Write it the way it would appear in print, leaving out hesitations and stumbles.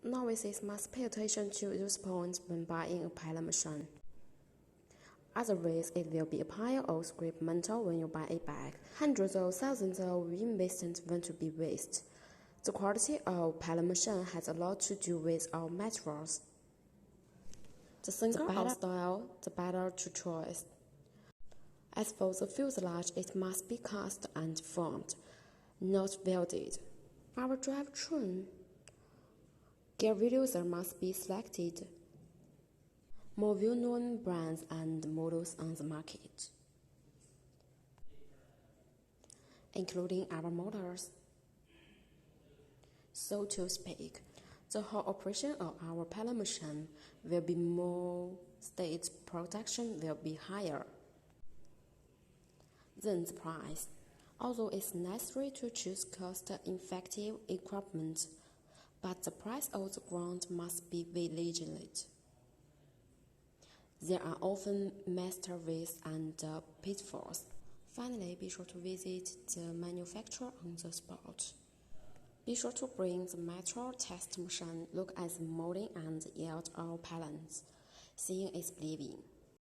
Novices must pay attention to those points when buying a pellet machine. Otherwise, it will be a pile of scrap metal when you buy it back. Hundreds of thousands of investments went to be wasted. The quality of pellet machine has a lot to do with our materials. The simpler our style, the better to choose. As for the fuselage, it must be cast and formed, not welded. Our drivetrain gear reducer must be selected. More well-known brands and models on the market, including our motors. So to speak, the whole operation of our pellet machine will be more state production will be higher. Then the price. Although it's necessary to choose cost-effective equipment, but the price of the ground must be vigilant. There are often mysteries and pitfalls. Finally, be sure to visit the manufacturer on the spot. Be sure to bring the metal test machine, look at the molding and yield of pellets. Seeing is believing.